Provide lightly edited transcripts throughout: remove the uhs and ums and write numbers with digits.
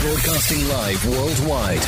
Broadcasting live worldwide.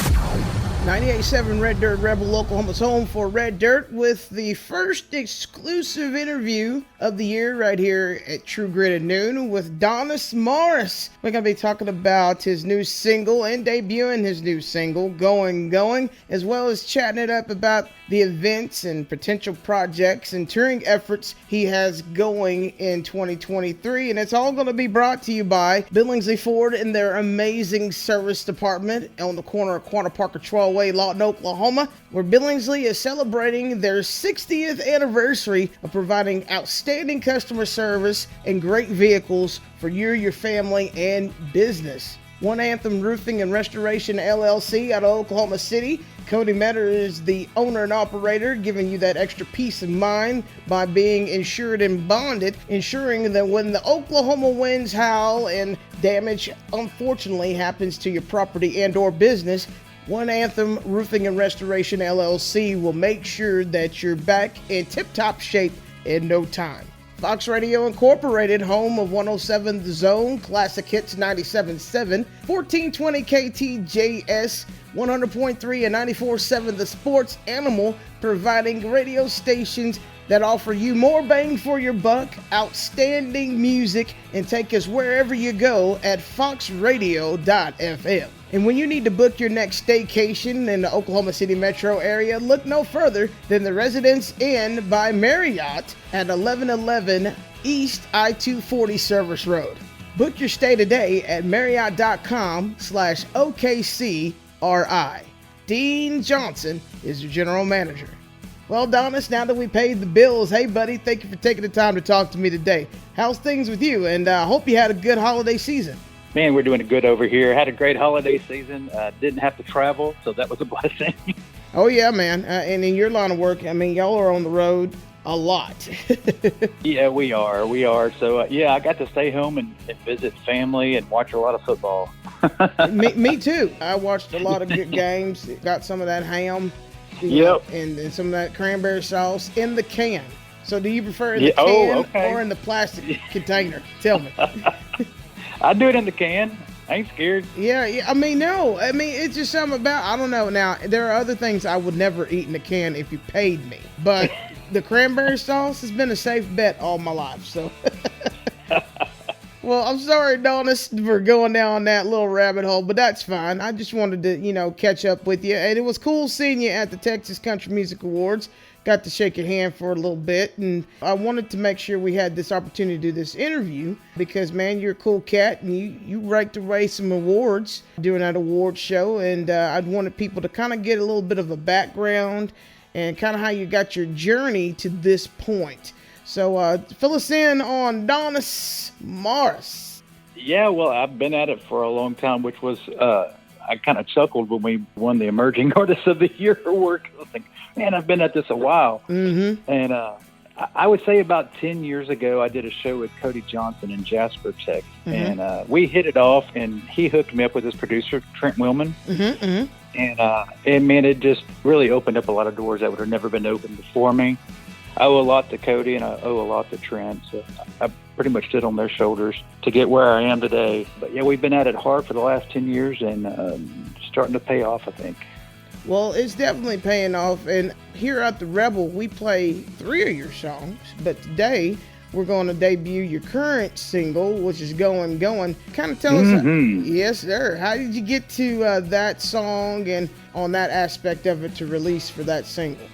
98.7 Red Dirt Rebel, Oklahoma's home for Red Dirt, with the first exclusive interview of the year right here at True Grit at noon with Donice Morace. We're going to be talking about his new single and debuting his new single, Going, as well as chatting it up about the events and potential projects and touring efforts he has going in 2023. And it's all going to be brought to you by Billingsley Ford and their amazing service department on the corner of Quanah Parker Trail Way, Lawton, Oklahoma, where Billingsley is celebrating their 60th anniversary of providing outstanding customer service and great vehicles for you, your family, and business. One Anthem Roofing and Restoration LLC out of Oklahoma City. Cody Metter is the owner and operator, giving you that extra peace of mind by being insured and bonded, ensuring that when the Oklahoma winds howl and damage unfortunately happens to your property and or business, One Anthem Roofing and Restoration LLC will make sure that you're back in tip-top shape in no time. Fox Radio Incorporated, home of 107 The Zone, Classic Hits 97.7, 1420 KTJS, 100.3 and 94.7 The Sports Animal, providing radio stations that offer you more bang for your buck, outstanding music, and take us wherever you go at foxradio.fm. And when you need to book your next staycation in the Oklahoma City metro area, look no further than the Residence Inn by Marriott at 1111 East I-240 Service Road. Book your stay today at marriott.com/OKCRI. Dean Johnson is your general manager. Well, Donice, now that we paid the bills, hey, buddy, thank you for taking the time to talk to me today. How's things with you? And I hope you had a good holiday season. Man, we're doing good over here. Had a great holiday season. Didn't have to travel, so that was a blessing. Oh, yeah, man. And in your line of work, I mean, y'all are on the road a lot. Yeah, we are. So, I got to stay home and visit family and watch a lot of football. me too. I watched a lot of good games. Got some of that ham. And some of that cranberry sauce in the can. So do you prefer in the can or in the plastic container? Tell me. I do it in the can. I ain't scared. Yeah. I mean, no. I mean, it's just something about, I don't know. Now, there are other things I would never eat in a can if you paid me. But the cranberry sauce has been a safe bet all my life. So, well, I'm sorry, Donice, for going down that little rabbit hole, but that's fine. I just wanted to, catch up with you. And it was cool seeing you at the Texas Country Music Awards. Got to shake your hand for a little bit, and I wanted to make sure we had this opportunity to do this interview because, man, you're a cool cat, and you like to raise some awards during that award show, and I wanted people to kind of get a little bit of a background and kind of how you got your journey to this point. So fill us in on Donice Morace. Yeah, well, I've been at it for a long time, which was I kind of chuckled when we won the Emerging Artist of the Year award. I was like, man, I've been at this a while. Mm-hmm. And I would say about 10 years ago, I did a show with Cody Johnson in Jasper, Texas. Mm-hmm. And we hit it off, and he hooked me up with his producer, Trent Willman. Mm-hmm. Mm-hmm. And man, it just really opened up a lot of doors that would have never been opened before me. I owe a lot to Cody, and I owe a lot to Trent. So I pretty much stood on their shoulders to get where I am today. But yeah, we've been at it hard for the last 10 years and starting to pay off, I think. Well, it's definitely paying off. And here at the Rebel, we play 3 of your songs. But today, we're going to debut your current single, which is Going. Kind of tell us, yes, sir. How did you get to that song and on that aspect of it to release for that single?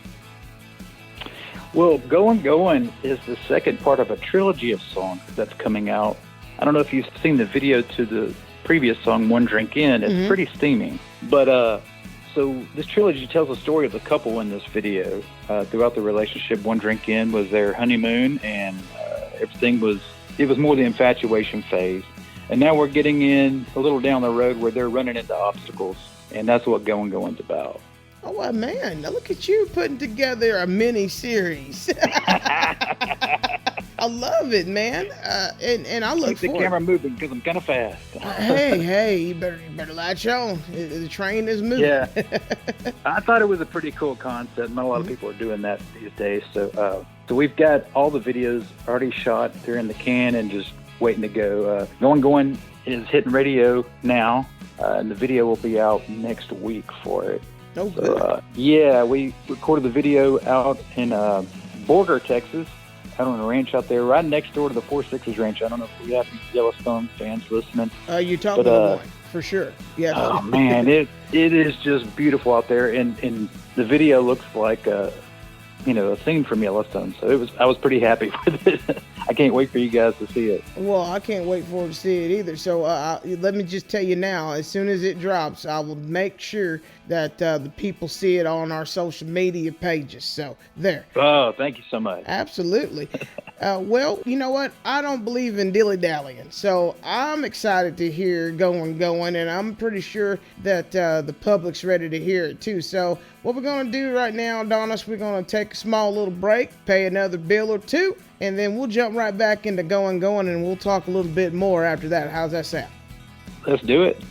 Well, Going is the second part of a trilogy of songs that's coming out. I don't know if you've seen the video to the previous song, One Drink In. It's pretty steamy. But so this trilogy tells the story of the couple in this video. Throughout the relationship, One Drink In was their honeymoon, and it was more the infatuation phase. And now we're getting in a little down the road where they're running into obstacles, and that's what Going's about. Oh, man, now look at you putting together a mini-series. I love it, man. And I look Keep the camera moving because I'm kind of fast. hey, you better latch on. The train is moving. Yeah. I thought it was a pretty cool concept. Not a lot of people are doing that these days. So we've got all the videos already shot. They're in the can and just waiting to go. Going is hitting radio now. and the video will be out next week for it. Oh, good. So, yeah, we recorded the video out in Borger, Texas, out on a ranch out there, right next door to the 4-6s ranch. I don't know if we have any Yellowstone fans listening. You're talking to one, for sure. Yeah. Oh, man, it is just beautiful out there, and the video looks like a scene from Yellowstone. So I was pretty happy with it. I can't wait for you guys to see it. Well, I can't wait for to see it either. So let me just tell you now, as soon as it drops, I will make sure that the people see it on our social media pages. So there. Oh, thank you so much. Absolutely. Well, you know what? I don't believe in dilly-dallying. So I'm excited to hear going, and I'm pretty sure that the public's ready to hear it too. So what we're going to do right now, Donice, we're going to take a small little break, pay another bill or two, and then we'll jump right back into going, and we'll talk a little bit more after that. How's that sound? Let's do it.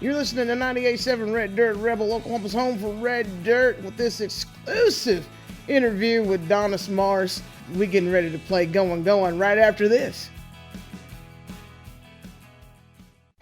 You're listening to 98.7 Red Dirt Rebel, Oklahoma's home for Red Dirt, with this exclusive interview with Donice Morace. We getting ready to play going right after this.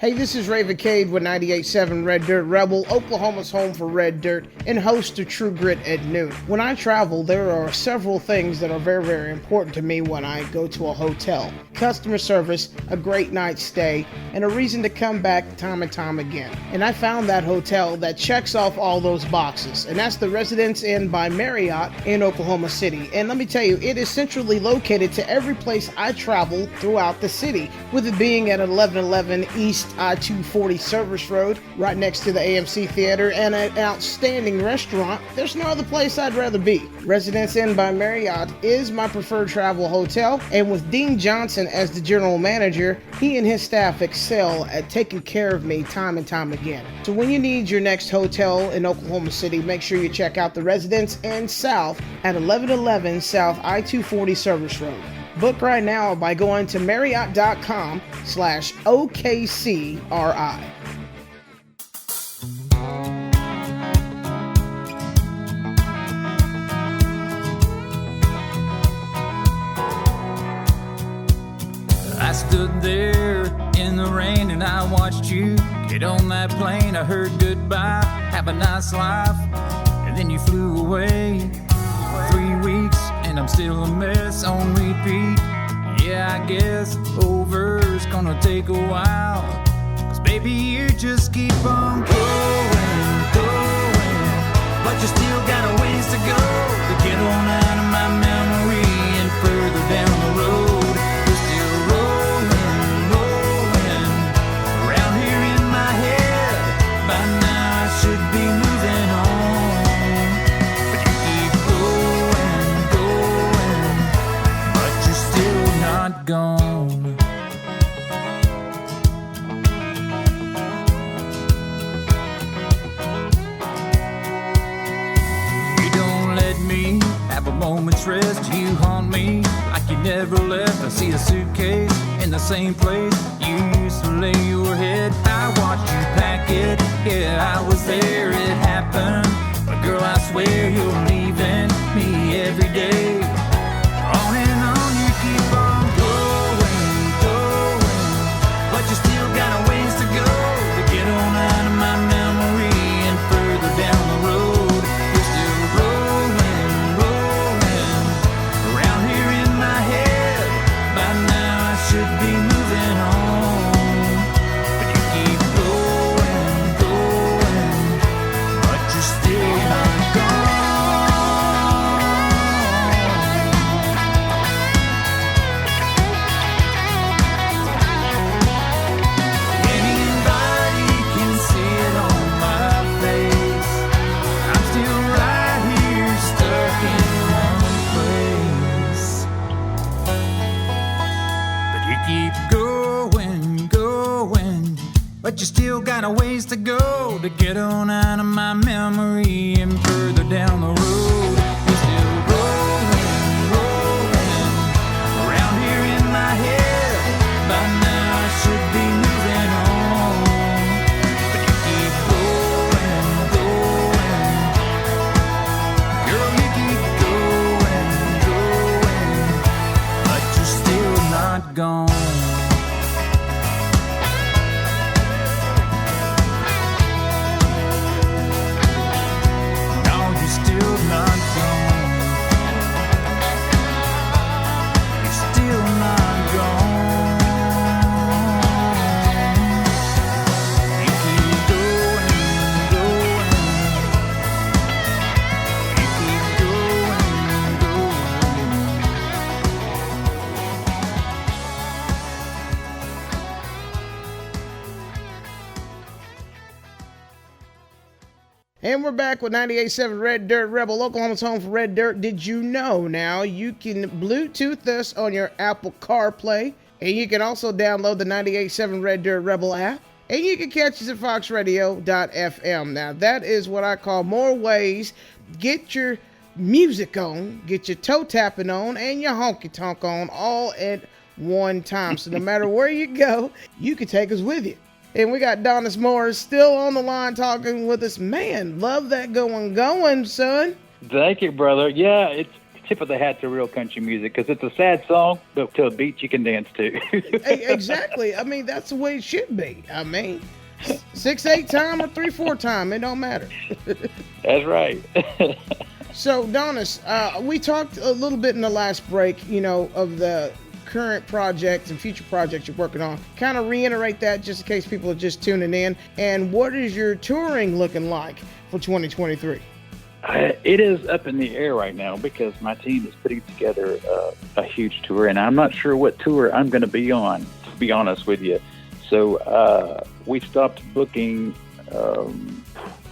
Hey, this is Raven Cade with 98.7 Red Dirt Rebel, Oklahoma's home for Red Dirt, and host of True Grit at noon. When I travel, there are several things that are very, very important to me when I go to a hotel. Customer service, a great night's stay, and a reason to come back time and time again. And I found that hotel that checks off all those boxes, and that's the Residence Inn by Marriott in Oklahoma City. And let me tell you, it is centrally located to every place I travel throughout the city, with it being at 1111 East I-240 Service Road, right next to the AMC Theater, and an outstanding restaurant. There's no other place I'd rather be. Residence Inn by Marriott is my preferred travel hotel, and with Dean Johnson as the general manager, he and his staff excel at taking care of me time and time again. So when you need your next hotel in Oklahoma City, make sure you check out the Residence Inn South at 1111 South I-240 Service Road. Book right now by going to Marriott.com/OKCRI. I stood there in the rain and I watched you get on that plane. I heard goodbye, have a nice life, and then you flew away. 3 weeks and I'm still a mess on repeat. Yeah, I guess over's gonna take a while, 'cause baby you just keep on going, but you still got a ways to go to get on out of my memory and further down the road. You're still rolling around here in my head. By now I should be moving on, but you keep going, but you're still not gone. You don't let me have a moment's rest. You haunt me like you never left. I see a suitcase in the same place you used to lay your head. I watched you pack it, yeah, I was there, it happened. But girl, I swear you're leaving me every day. On and on you keep on going, but you still got a ways to go to get on out of my memory and further down the road. You're still rolling around here in my head. By now I should be moving on, but you keep going, but you're still not gone. Anybody can see it on my face. I'm still right here stuck in one place. But you keep going, but you still got a ways to go to get on out of my memory and further down the road. You're still rolling around here in my head. By now I should be moving on, but you keep going, girl, you keep going, but you're still not gone. And we're back with 98.7 Red Dirt, Rebel, Oklahoma's home for Red Dirt. Did you know now you can Bluetooth us on your Apple CarPlay, and you can also download the 98.7 Red Dirt Rebel app, and you can catch us at foxradio.fm. Now, that is what I call more ways. Get your music on, get your toe tapping on, and your honky tonk on all at one time. So no matter where you go, you can take us with you. And we got Donice Morace still on the line talking with us. Man, love that going, son. Thank you, brother. Yeah, it's tip of the hat to real country music because it's a sad song, but to a beat you can dance to. Exactly. I mean, that's the way it should be. I mean, 6/8 time or 3/4 time, it don't matter. That's right. So, Donice, we talked a little bit in the last break, of the current projects and future projects you're working on. Kind of reiterate that just in case people are just tuning in. And what is your touring looking like for 2023? It is up in the air right now because my team is putting together a huge tour, and I'm not sure what tour I'm going to be on, to be honest with you. So we stopped booking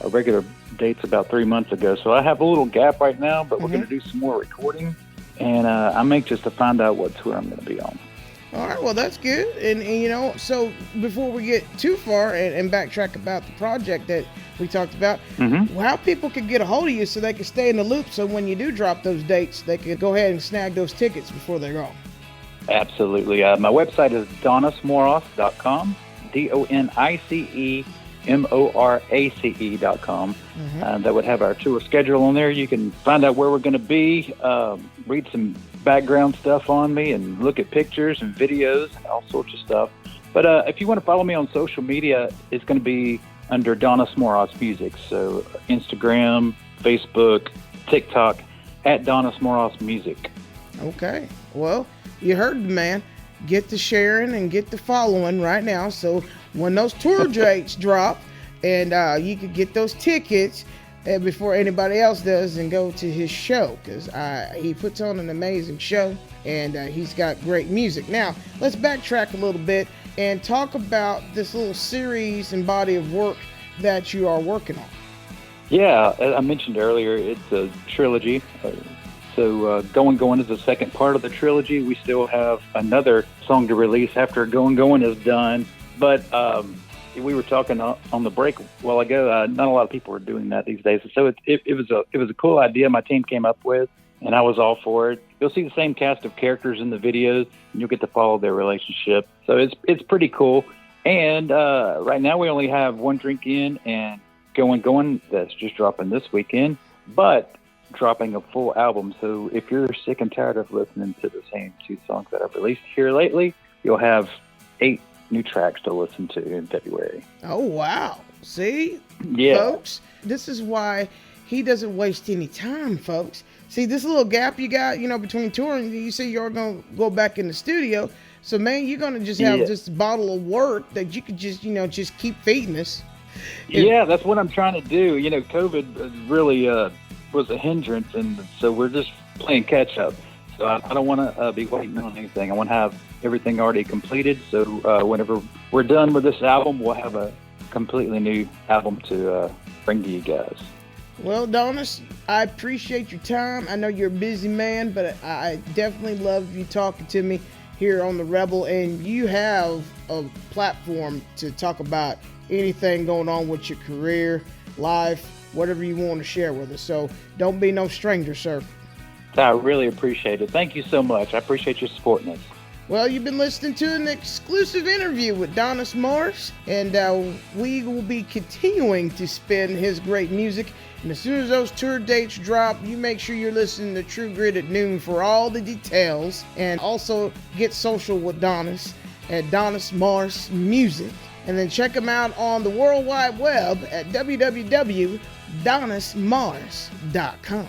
regular dates about 3 months ago. So I have a little gap right now, but we're going to do some more recording. And I'm anxious to find out what tour I'm going to be on. All right, well, that's good. And so before we get too far and backtrack about the project that we talked about, how people can get a hold of you so they can stay in the loop so when you do drop those dates, they can go ahead and snag those tickets before they go. Absolutely. My website is donicemorase.com, DONICEMORACE.com. That would have our tour schedule on there. You can find out where we're going to be, read some background stuff on me, and look at pictures and videos and all sorts of stuff. But if you want to follow me on social media, it's going to be under Donice Morace Music. So Instagram, Facebook, TikTok, at Donice Morace Music. Okay. Well, you heard the man. Get the sharing and get the following right now. So when those tour dates drop, and you can get those tickets before anybody else does and go to his show, because he puts on an amazing show, and he's got great music. Now, let's backtrack a little bit and talk about this little series and body of work that you are working on. Yeah, I mentioned earlier, it's a trilogy. So Going is the second part of the trilogy. We still have another song to release after Going is done. But we were talking on the break a while ago. Not a lot of people are doing that these days. So it was a cool idea my team came up with, and I was all for it. You'll see the same cast of characters in the videos, and you'll get to follow their relationship. So it's pretty cool. And right now we only have One Drink In and Going that's just dropping this weekend, but dropping a full album. So if you're sick and tired of listening to the same two songs that I've released here lately, you'll have 8 new tracks to listen to in February. Oh, wow. See? Yeah. Folks, this is why he doesn't waste any time, folks. See, this little gap you got, between touring, you say you're going to go back in the studio. So, man, you're going to just have this bottle of work that you could just, just keep feeding us. Yeah, that's what I'm trying to do. COVID really was a hindrance, and so we're just playing catch up. So I don't want to be waiting on anything. I want to have everything already completed. So whenever we're done with this album, we'll have a completely new album to bring to you guys. Well, Donice, I appreciate your time. I know you're a busy man, but I definitely love you talking to me here on the Rebel, and you have a platform to talk about anything going on with your career, life, whatever you want to share with us. So don't be no stranger, sir. I really appreciate it. Thank you so much. I appreciate you supporting us. Well, you've been listening to an exclusive interview with Donice Morace, and we will be continuing to spin his great music. And as soon as those tour dates drop, you make sure you're listening to True Grit at noon for all the details. And also get social with Donice at Donice Morace Music. And then check him out on the World Wide Web at www.donicemorase.com.